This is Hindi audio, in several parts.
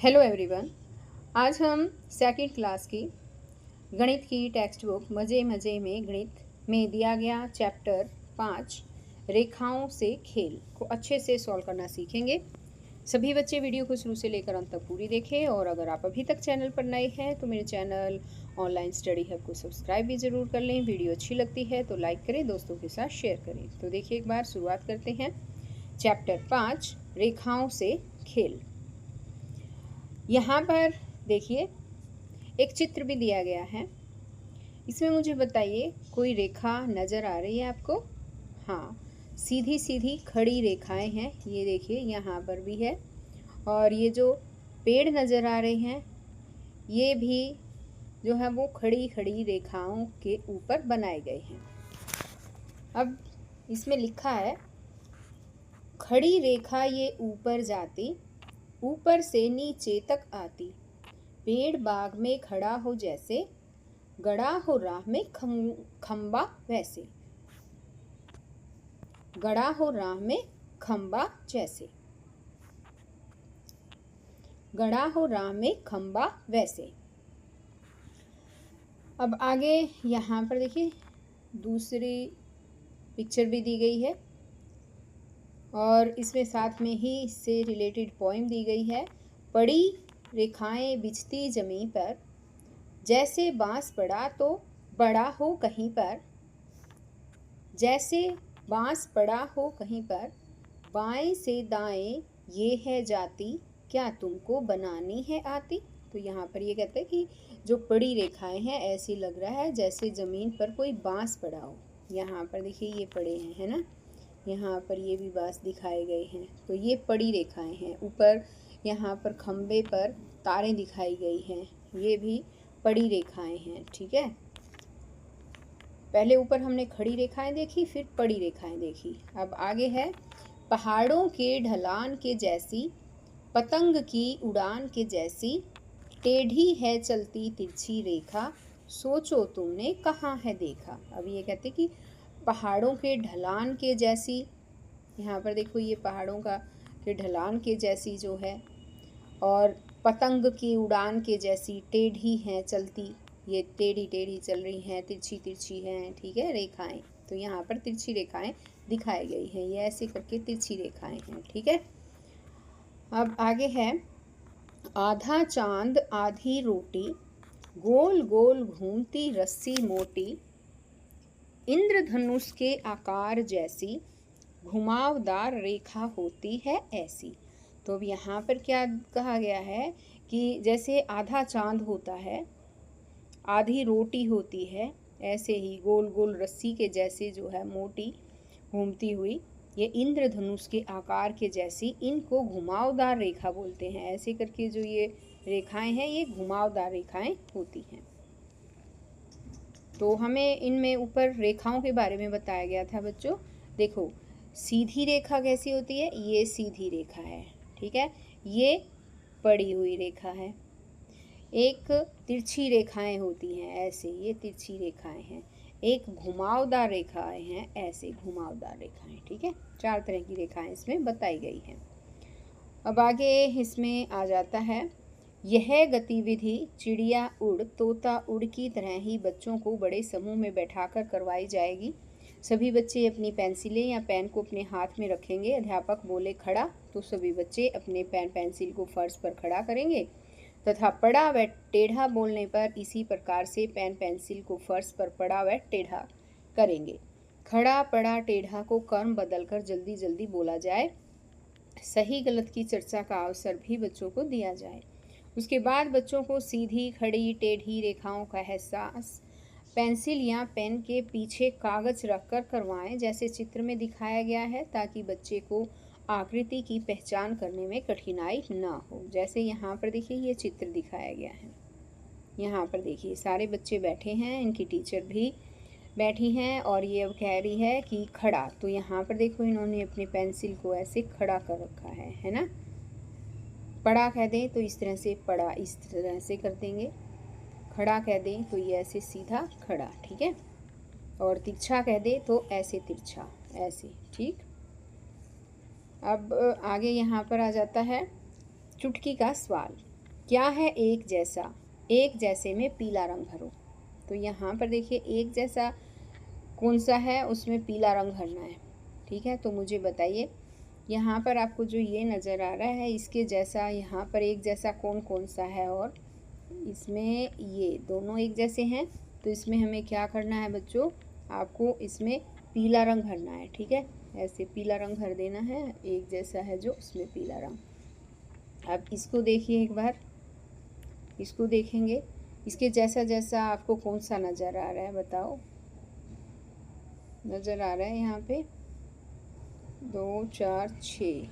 Hello everyone. आज हम सेकंड क्लास की गणित की टेक्स्ट बुक मज़े मज़े में गणित में दिया गया चैप्टर 5 रेखाओं से खेल को अच्छे से सॉल्व करना सीखेंगे। सभी बच्चे वीडियो को शुरू से लेकर अंत तक पूरी देखें और अगर आप अभी तक चैनल पर नए हैं तो मेरे चैनल ऑनलाइन स्टडी हब को सब्सक्राइब भी ज़रूर कर लें। वीडियो अच्छी लगती है तो लाइक करें, दोस्तों के साथ शेयर करें। तो देखिए एक बार शुरुआत करते हैं। चैप्टर 5 रेखाओं से खेल। यहाँ पर देखिए एक चित्र भी दिया गया है। इसमें मुझे बताइए कोई रेखा नज़र आ रही है आपको? हाँ, सीधी सीधी खड़ी रेखाएं हैं। ये देखिए यहाँ पर भी है और ये जो पेड़ नज़र आ रहे हैं ये भी जो है वो खड़ी खड़ी रेखाओं के ऊपर बनाए गए हैं। अब इसमें लिखा है खड़ी रेखा ये ऊपर जाती, ऊपर से नीचे तक आती, पेड़ बाग में खड़ा हो जैसे, गड़ा हो राह में खंबा वैसे, गड़ा हो राह में खंबा जैसे, गड़ा हो राह में खंबा वैसे। अब आगे यहाँ पर देखिए दूसरी पिक्चर भी दी गई है और इसमें साथ में ही इससे रिलेटेड पोएम दी गई है। पड़ी रेखाएं बिछती जमीन पर, जैसे बांस पड़ा तो बड़ा हो कहीं पर, जैसे बांस पड़ा हो कहीं पर, बाएं से दाएं ये है जाती, क्या तुमको बनानी है आती। तो यहाँ पर ये कहते हैं कि जो पड़ी रेखाएं हैं ऐसे लग रहा है जैसे ज़मीन पर कोई बांस पड़ा हो। यहाँ पर देखिए ये पड़े हैं, है ना, यहाँ पर ये भी बांस दिखाए गए हैं। तो ये पड़ी रेखाएं हैं। ऊपर यहाँ पर खंबे पर तारें दिखाई गई हैं, ये भी पड़ी रेखाएं हैं। ठीक है, पहले ऊपर हमने खड़ी रेखाएं देखी, फिर पड़ी रेखाएं देखी। अब आगे है पहाड़ों के ढलान के जैसी, पतंग की उड़ान के जैसी, टेढ़ी है चलती तिरछी रेखा, सोचो तुमने कहाँ है देखा। अब ये कहते कि पहाड़ों के ढलान के जैसी, यहाँ पर देखो ये पहाड़ों का के ढलान के जैसी जो है, और पतंग की उड़ान के जैसी, टेढ़ी हैं चलती, ये टेढ़ी टेढ़ी चल रही हैं, तिरछी तिरछी हैं। ठीक है, रेखाएं, तो यहाँ पर तिरछी रेखाएं दिखाई गई हैं, ये ऐसे करके तिरछी रेखाएं हैं। ठीक है, अब आगे है आधा चांद आधी रोटी, गोल गोल घूमती रस्सी मोटी, इंद्रधनुष के आकार जैसी, घुमावदार रेखा होती है ऐसी। तो अब यहाँ पर क्या कहा गया है कि जैसे आधा चांद होता है, आधी रोटी होती है, ऐसे ही गोल गोल रस्सी के जैसे जो है मोटी घूमती हुई, ये इंद्रधनुष के आकार के जैसी, इनको घुमावदार रेखा बोलते हैं। ऐसे करके जो ये रेखाएं हैं ये घुमावदार रेखाएं होती हैं। तो हमें इनमें ऊपर रेखाओं के बारे में बताया गया था बच्चों। देखो सीधी रेखा कैसी होती है, ये सीधी रेखा है। ठीक है, ये पड़ी हुई रेखा है। एक तिरछी रेखाएं होती हैं ऐसे, ये तिरछी रेखाएं हैं। एक घुमावदार रेखाएं हैं ऐसे, घुमावदार रेखाएं। ठीक है, 4 तरह की रेखाएं इसमें बताई गई हैं। अब आगे इसमें आ जाता है यह गतिविधि चिड़िया उड़ तोता उड़ की तरह ही बच्चों को बड़े समूह में बैठाकर करवाई जाएगी। सभी बच्चे अपनी पेंसिलें या पेन को अपने हाथ में रखेंगे। अध्यापक बोले खड़ा तो सभी बच्चे अपने पेन पेंसिल को फर्श पर खड़ा करेंगे तथा पड़ा व टेढ़ा बोलने पर इसी प्रकार से पेन पेंसिल को फर्श पर पड़ा व टेढ़ा करेंगे। खड़ा पड़ा टेढ़ा को कर्म बदलकर जल्दी जल्दी बोला जाए। सही गलत की चर्चा का अवसर भी बच्चों को दिया जाए। उसके बाद बच्चों को सीधी खड़ी टेढ़ी रेखाओं का एहसास पेंसिल या पेन के पीछे कागज रखकर करवाएं जैसे चित्र में दिखाया गया है, ताकि बच्चे को आकृति की पहचान करने में कठिनाई ना हो। जैसे यहाँ पर देखिए ये चित्र दिखाया गया है, यहाँ पर देखिए सारे बच्चे बैठे हैं, इनकी टीचर भी बैठी हैं और ये अब कह रही है कि खड़ा। तो यहाँ पर देखो इन्होंने अपने पेंसिल को ऐसे खड़ा कर रखा है ना। पड़ा कह दें तो इस तरह से पड़ा, इस तरह से कर देंगे। खड़ा कह दें तो ये ऐसे सीधा खड़ा। ठीक है, और तिरछा कह दें तो ऐसे तिरछा, ऐसे। ठीक, अब आगे यहाँ पर आ जाता है चुटकी का सवाल। क्या है एक जैसा, एक जैसे में पीला रंग भरो। तो यहाँ पर देखिए एक जैसा कौन सा है, उसमें पीला रंग भरना है। ठीक है, तो मुझे बताइए यहाँ पर आपको जो ये नज़र आ रहा है इसके जैसा यहाँ पर एक जैसा कौन कौन सा है, और इसमें ये दोनों एक जैसे हैं। तो इसमें हमें क्या करना है बच्चों, आपको इसमें पीला रंग भरना है। ठीक है, ऐसे पीला रंग भर देना है, एक जैसा है जो उसमें पीला रंग। अब इसको देखिए एक बार, इसको देखेंगे इसके जैसा जैसा आपको कौन सा नज़र आ रहा है बताओ। नज़र आ रहा है यहाँ पे 2 4 6,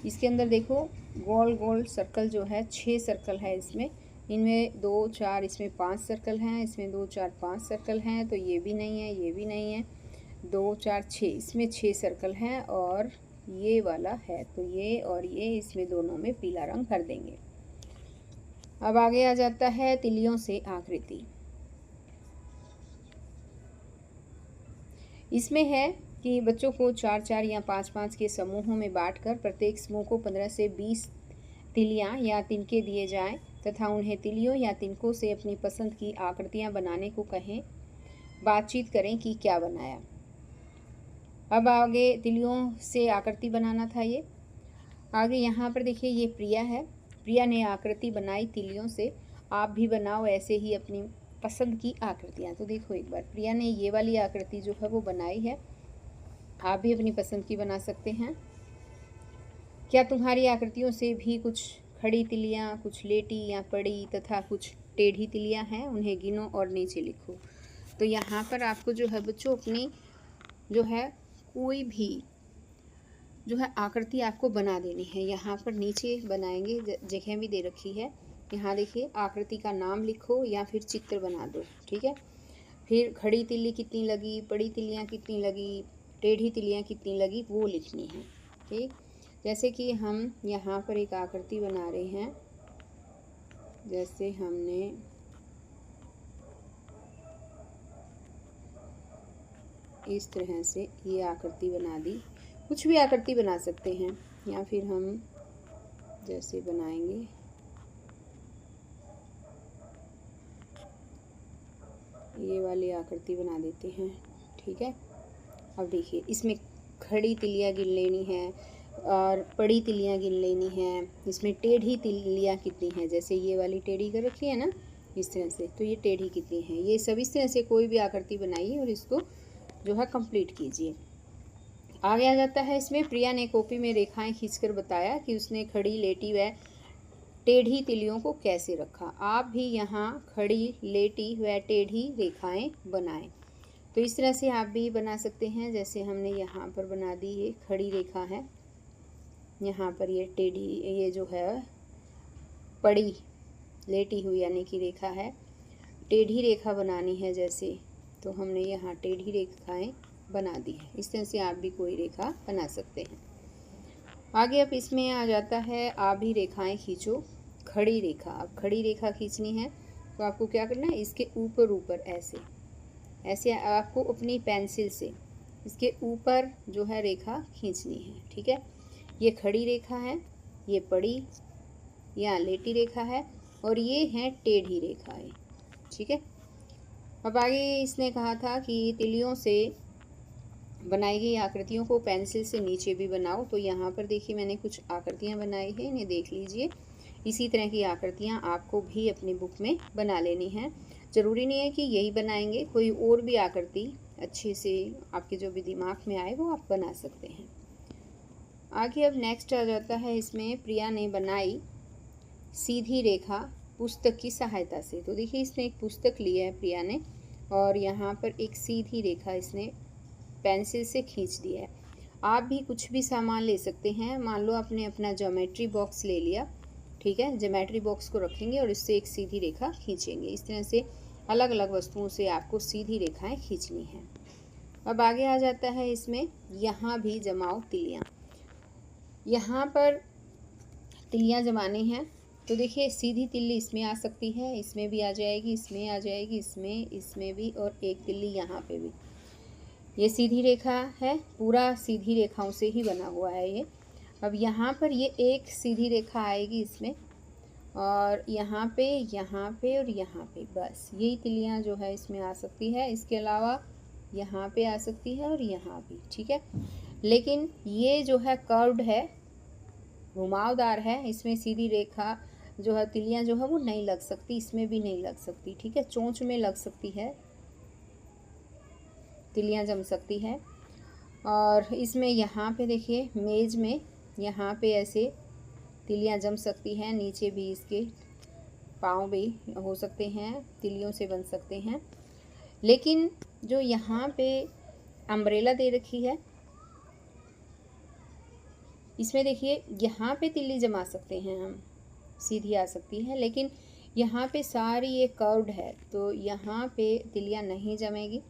इसके अंदर देखो गोल गोल सर्कल जो है 6 सर्कल है इसमें, इनमें 2 4 इसमें 5 सर्कल हैं, इसमें 2 4 5 सर्कल हैं। तो ये भी नहीं है, ये भी नहीं है, 2 4 6 इसमें 6 सर्कल हैं, और ये वाला है। तो ये और ये इसमें दोनों में पीला रंग भर देंगे। अब आगे आ जाता है तिलियों से आकृति। इसमें है कि बच्चों को 4 4 या 5 5 के समूहों में बांटकर प्रत्येक समूह को 15 से 20 तिलियां या तिनके दिए जाएं तथा उन्हें तिलियों या तिनकों से अपनी पसंद की आकृतियां बनाने को कहें। बातचीत करें कि क्या बनाया। अब आगे तिलियों से आकृति बनाना था। ये आगे यहाँ पर देखिए ये प्रिया है, प्रिया ने आकृति बनाई तिलियों से। आप भी बनाओ ऐसे ही अपनी पसंद की आकृतियाँ। तो देखो एक बार प्रिया ने ये वाली आकृति जो है वो बनाई है, आप भी अपनी पसंद की बना सकते हैं। क्या तुम्हारी आकृतियों से भी कुछ खड़ी तिलियाँ, कुछ लेटी या पड़ी तथा कुछ टेढ़ी तिलियाँ हैं, उन्हें गिनो और नीचे लिखो। तो यहाँ पर आपको जो है बच्चों अपनी जो है कोई भी जो है आकृति आपको बना देनी है। यहाँ पर नीचे बनाएंगे, जगह भी दे रखी है। यहाँ देखिए आकृति का नाम लिखो या फिर चित्र बना दो। ठीक है, फिर खड़ी तिल्ली कितनी लगी, पड़ी तिल्लियाँ कितनी लगी, टेढ़ी तिल्लियाँ कितनी लगी, वो लिखनी है। ठीक, जैसे कि हम यहाँ पर एक आकृति बना रहे हैं, जैसे हमने इस तरह से ये आकृति बना दी। कुछ भी आकृति बना सकते हैं, या फिर हम जैसे बनाएंगे ये वाली आकृति बना देते हैं। ठीक है, अब देखिए इसमें खड़ी तिलियाँ गिन लेनी है और पड़ी तिलियाँ गिन लेनी है। इसमें टेढ़ी तिलियाँ कितनी हैं, जैसे ये वाली टेढ़ी कर रखी है ना इस तरह से, तो ये टेढ़ी कितनी है। ये सब इस तरह से कोई भी आकृति बनाइए और इसको जो है कंप्लीट कीजिए। आगे आ जाता है इसमें प्रिया ने कॉपी में रेखाएं खींचकर बताया कि उसने खड़ी, लेटी व टेढ़ी तिलियों को कैसे रखा। आप भी यहाँ खड़ी, लेटी व टेढ़ी रेखाएं बनाएं। तो इस तरह से आप भी बना सकते हैं, जैसे हमने यहाँ पर बना दी, ये खड़ी रेखा है, यहाँ पर ये टेढ़ी, ये जो है पड़ी लेटी हुई यानी कि रेखा है। टेढ़ी रेखा बनानी है जैसे, तो हमने यहाँ टेढ़ी रेखाएं बना दी है। इस तरह से आप भी कोई रेखा बना सकते हैं। आगे अब इसमें आ जाता है आप भी रेखाएं खींचो। खड़ी रेखा, अब खड़ी रेखा खींचनी है तो आपको क्या करना है, इसके ऊपर ऊपर ऐसे ऐसे आपको अपनी पेंसिल से इसके ऊपर जो है रेखा खींचनी है। ठीक है, ये खड़ी रेखा है, ये पड़ी या लेटी रेखा है, और ये है टेढ़ी रेखा है। ठीक है, अब आगे इसने कहा था कि तिलियों से बनाई गई आकृतियों को पेंसिल से नीचे भी बनाओ। तो यहाँ पर देखिए मैंने कुछ आकृतियाँ बनाई हैं, इन्हें देख लीजिए। इसी तरह की आकृतियाँ आपको भी अपनी बुक में बना लेनी है। ज़रूरी नहीं है कि यही बनाएंगे, कोई और भी आकृति अच्छे से आपके जो भी दिमाग में आए वो आप बना सकते हैं। आगे अब नेक्स्ट आ जाता है इसमें प्रिया ने बनाई सीधी रेखा पुस्तक की सहायता से। तो देखिए इसने एक पुस्तक लिया है प्रिया ने, और यहाँ पर एक सीधी रेखा इसने पेंसिल से खींच दी है। आप भी कुछ भी सामान ले सकते हैं। मान लो आपने अपना ज्योमेट्री बॉक्स ले लिया, ठीक है, ज्योमेट्री बॉक्स को रखेंगे और इससे एक सीधी रेखा खींचेंगे। इस तरह से अलग अलग वस्तुओं से आपको सीधी रेखाएं खींचनी है। अब आगे आ जाता है इसमें यहाँ भी जमाओ तिलियाँ। यहाँ पर तिलियाँ जमानी हैं, तो देखिए सीधी तिल्ली इसमें आ सकती है, इसमें भी आ जाएगी, इसमें आ जाएगी, इसमें भी, और एक तिल्ली यहाँ पे भी। ये सीधी रेखा है, पूरा सीधी रेखाओं से ही बना हुआ है ये। अब यहाँ पर ये एक सीधी रेखा आएगी इसमें, और यहाँ पे और यहाँ पे, बस यही तिलियाँ जो है इसमें आ सकती है। इसके अलावा यहाँ पे आ सकती है और यहाँ भी, ठीक है। लेकिन ये जो है कर्व्ड है, घुमावदार है, इसमें सीधी रेखा जो है तिलियाँ जो है वो नहीं लग सकती, इसमें भी नहीं लग सकती, ठीक है। चोंच में लग सकती है, तिलियाँ जम सकती है। और इसमें यहाँ पे देखिए मेज में यहाँ पे ऐसे तिलियाँ जम सकती हैं, नीचे भी इसके पाँव भी हो सकते हैं, तिलियों से बन सकते हैं। लेकिन जो यहाँ पे अम्ब्रेला दे रखी है, इसमें देखिए यहाँ पे तिल्ली जमा सकते हैं हम, सीधी आ सकती है। लेकिन यहाँ पे सारी ये कर्व्ड है, तो यहाँ पे तिलियाँ नहीं जमेगी।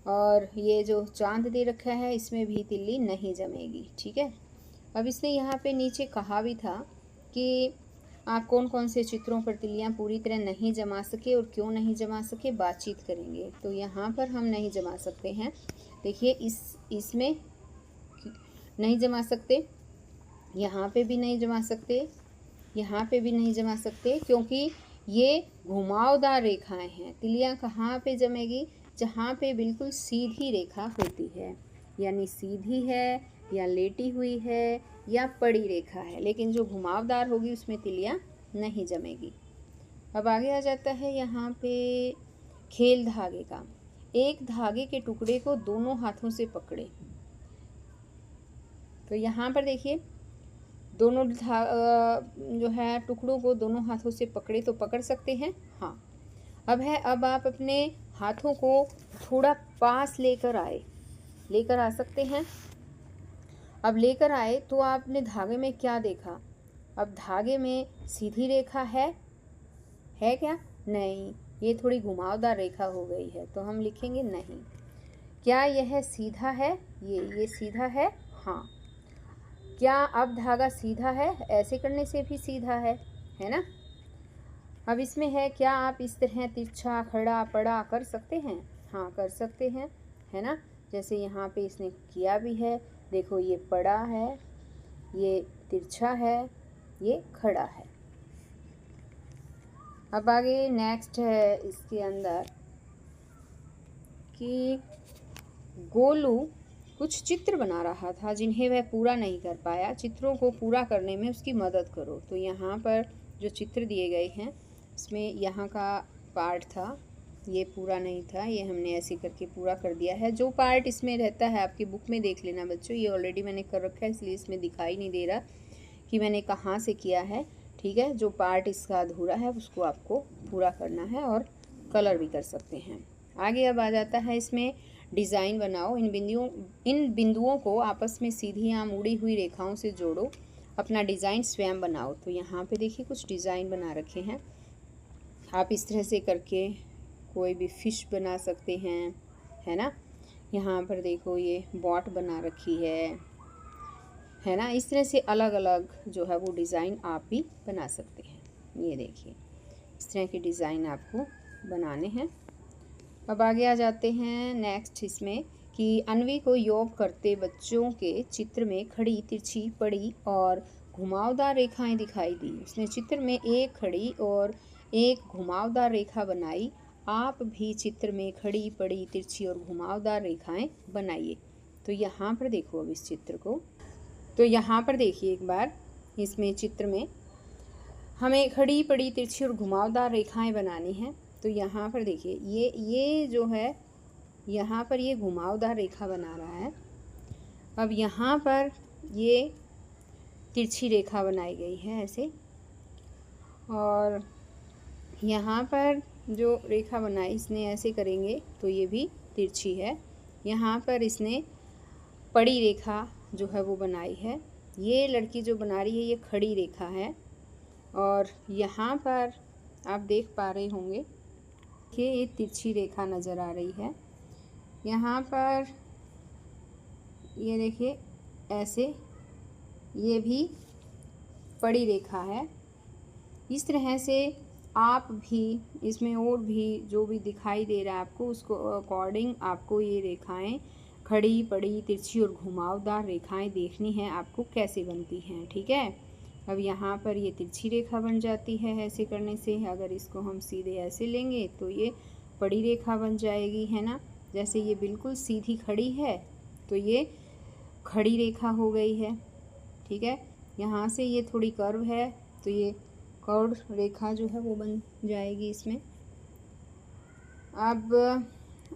और ये जो चांद दे रखा है इसमें भी तिल्ली नहीं जमेगी, ठीक है। अब इसने यहाँ पे नीचे कहा भी था कि आप कौन कौन से चित्रों पर तिलियाँ पूरी तरह नहीं जमा सके और क्यों नहीं जमा सके, बातचीत करेंगे। तो यहाँ पर हम नहीं जमा सकते हैं, देखिए इसमें नहीं जमा सकते, यहाँ पे भी नहीं जमा सकते, यहाँ पे भी नहीं जमा सकते, क्योंकि ये घुमावदार रेखाएं हैं। तिलियाँ कहाँ पे जमेगी, जहाँ पे बिल्कुल सीधी रेखा होती है, यानी सीधी है या लेटी हुई है या पड़ी रेखा है। लेकिन जो घुमावदार होगी उसमें तिलियाँ नहीं जमेगी। अब आगे आ जाता है यहाँ पे खेल धागे का। एक धागे के टुकड़े को दोनों हाथों से पकड़े। तो यहाँ पर देखिए दोनों जो है टुकड़ों को दोनों हाथों से पकड़े, तो पकड़ सकते हैं, हाँ। अब आप अपने हाथों को थोड़ा पास लेकर आ सकते हैं। अब लेकर आए तो आपने धागे में क्या देखा, अब धागे में सीधी रेखा है क्या, नहीं, ये थोड़ी घुमावदार रेखा हो गई है, तो हम लिखेंगे नहीं। क्या यह सीधा है, ये सीधा है, हाँ। क्या अब धागा सीधा है, ऐसे करने से भी सीधा है ना। अब इसमें है, क्या आप इस तरह तिरछा खड़ा पड़ा कर सकते हैं, हाँ कर सकते हैं, है ना। जैसे यहाँ पे इसने किया भी है, देखो ये पड़ा है, ये तिरछा है, ये खड़ा है। अब आगे नेक्स्ट है इसके अंदर कि गोलू कुछ चित्र बना रहा था जिन्हें वह पूरा नहीं कर पाया, चित्रों को पूरा करने में उसकी मदद करो। तो यहाँ पर जो चित्र दिए गए हैं इसमें यहाँ का पार्ट था, ये पूरा नहीं था, ये हमने ऐसे करके पूरा कर दिया है। जो पार्ट इसमें रहता है आपकी बुक में देख लेना बच्चों, ये ऑलरेडी मैंने कर रखा है, इसलिए इसमें दिखाई नहीं दे रहा कि मैंने कहाँ से किया है, ठीक है। जो पार्ट इसका अधूरा है उसको आपको पूरा करना है और कलर भी कर सकते हैं। आगे अब आ जाता है इसमें डिज़ाइन बनाओ। इन बिंदुओं को आपस में सीधी या मुड़ी हुई रेखाओं से जोड़ो, अपना डिज़ाइन स्वयं बनाओ। तो यहाँ पे देखिए कुछ डिज़ाइन बना रखे हैं, आप इस तरह से करके कोई भी फिश बना सकते हैं, है ना। यहाँ पर देखो ये बॉट बना रखी है ना। इस तरह से अलग अलग जो है वो डिज़ाइन आप भी बना सकते हैं। ये देखिए इस तरह के डिज़ाइन आपको बनाने हैं। अब आगे आ जाते हैं नेक्स्ट इसमें कि अन्वी को योग करते बच्चों के चित्र में खड़ी तिरछी पड़ी और घुमावदार रेखाएं दिखाई दी। उसने चित्र में एक खड़ी और एक घुमावदार रेखा बनाई। आप भी चित्र में खड़ी पड़ी तिरछी और घुमावदार रेखाएं बनाइए। तो यहाँ पर देखो अब इस चित्र को, तो यहाँ पर देखिए एक बार इसमें चित्र में हमें खड़ी पड़ी तिरछी और घुमावदार रेखाएं बनानी हैं। तो यहाँ पर देखिए ये जो है यहाँ पर ये घुमावदार रेखा बना रहा है। अब यहाँ पर ये तिरछी रेखा बनाई गई है ऐसे, और यहाँ पर जो रेखा बनाई इसने ऐसे करेंगे तो ये भी तिरछी है। यहाँ पर इसने पड़ी रेखा जो है वो बनाई है। ये लड़की जो बना रही है ये खड़ी रेखा है, और यहाँ पर आप देख पा रहे होंगे कि ये तिरछी रेखा नज़र आ रही है। यहाँ पर ये देखिए ऐसे ये भी पड़ी रेखा है। इस तरह से आप भी इसमें और भी जो भी दिखाई दे रहा है आपको उसको अकॉर्डिंग आपको ये रेखाएं खड़ी पड़ी तिरछी और घुमावदार रेखाएं देखनी है आपको कैसे बनती हैं, ठीक है। अब यहाँ पर ये तिरछी रेखा बन जाती है ऐसे करने से। अगर इसको हम सीधे ऐसे लेंगे तो ये बड़ी रेखा बन जाएगी, है ना। जैसे ये बिल्कुल सीधी खड़ी है तो ये खड़ी रेखा हो गई है, ठीक है। यहाँ से ये थोड़ी कर्व है तो ये कर्व रेखा जो है वो बन जाएगी इसमें। अब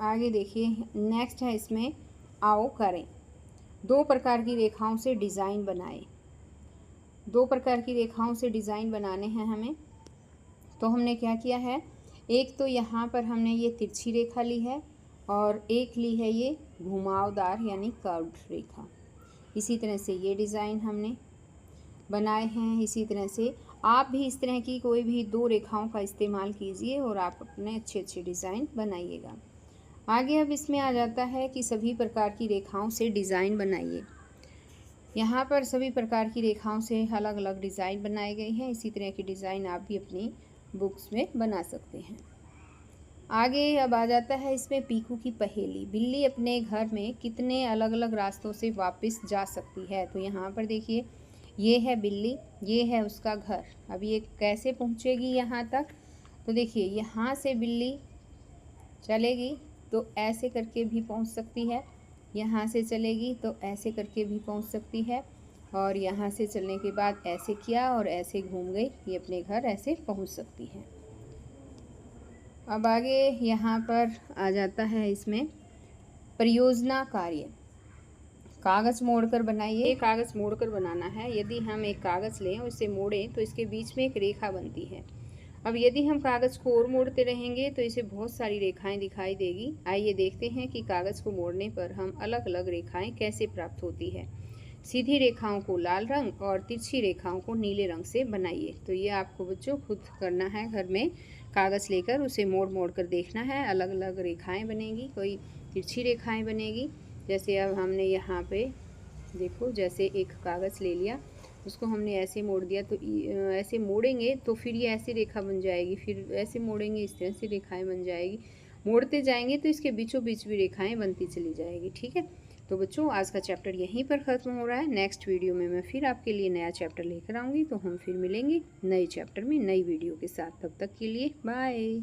आगे देखिए, नेक्स्ट है इसमें आओ करें। दो प्रकार की रेखाओं से डिज़ाइन बनाएं। दो प्रकार की रेखाओं से डिज़ाइन बनाने हैं हमें। तो हमने क्या किया है, एक तो यहाँ पर हमने ये तिरछी रेखा ली है और एक ली है ये घुमावदार यानी कर्व्ड रेखा। इसी तरह से ये डिज़ाइन हमने बनाए हैं। इसी तरह से आप भी इस तरह की कोई भी दो रेखाओं का इस्तेमाल कीजिए और आप अपने अच्छे अच्छे डिज़ाइन बनाइएगा। आगे अब इसमें आ जाता है कि सभी प्रकार की रेखाओं से डिज़ाइन बनाइए। यहाँ पर सभी प्रकार की रेखाओं से अलग अलग डिज़ाइन बनाए गए हैं। इसी तरह की डिज़ाइन आप भी अपनी बुक्स में बना सकते हैं। आगे अब आ जाता है इसमें पीकू की पहेली। बिल्ली अपने घर में कितने अलग अलग रास्तों से वापस जा सकती है। तो यहाँ पर देखिए, ये है बिल्ली, ये है उसका घर। अब ये कैसे पहुँचेगी यहाँ तक, तो देखिए यहाँ से बिल्ली चलेगी तो ऐसे करके भी पहुँच सकती है, यहाँ से चलेगी तो ऐसे करके भी पहुँच सकती है, और यहाँ से चलने के बाद ऐसे किया और ऐसे घूम गई, ये अपने घर ऐसे पहुँच सकती है। अब आगे यहाँ पर आ जाता है इसमें परियोजना कार्य। कागज़ मोड़कर बनाइए। कागज़ मोड़कर बनाना है। यदि हम एक कागज़ लें और इसे मोड़ें तो इसके बीच में एक रेखा बनती है। अब यदि हम कागज़ को और मोड़ते रहेंगे तो इसे बहुत सारी रेखाएं दिखाई देगी। आइए देखते हैं कि कागज़ को मोड़ने पर हम अलग अलग रेखाएं कैसे प्राप्त होती है। सीधी रेखाओं को लाल रंग और तिरछी रेखाओं को नीले रंग से बनाइए। तो ये आपको बच्चों खुद करना है घर में। कागज़ लेकर उसे मोड़ मोड़ कर देखना है, अलग अलग रेखाएं बनेगी, कोई तिरछी रेखाएं बनेगी। जैसे अब हमने यहाँ पे देखो, जैसे एक कागज़ ले लिया, उसको हमने ऐसे मोड़ दिया, तो ऐसे मोड़ेंगे तो फिर ये ऐसी रेखा बन जाएगी, फिर ऐसे मोड़ेंगे इस तरह से रेखाएं बन जाएगी। मोड़ते जाएंगे तो इसके बीचों बीच भी रेखाएं बनती चली जाएगी, ठीक है। तो बच्चों आज का चैप्टर यहीं पर ख़त्म हो रहा है। नेक्स्ट वीडियो में मैं फिर आपके लिए नया चैप्टर लेकर आऊँगी। तो हम फिर मिलेंगे नए चैप्टर में नई वीडियो के साथ। तब तक के लिए बाय।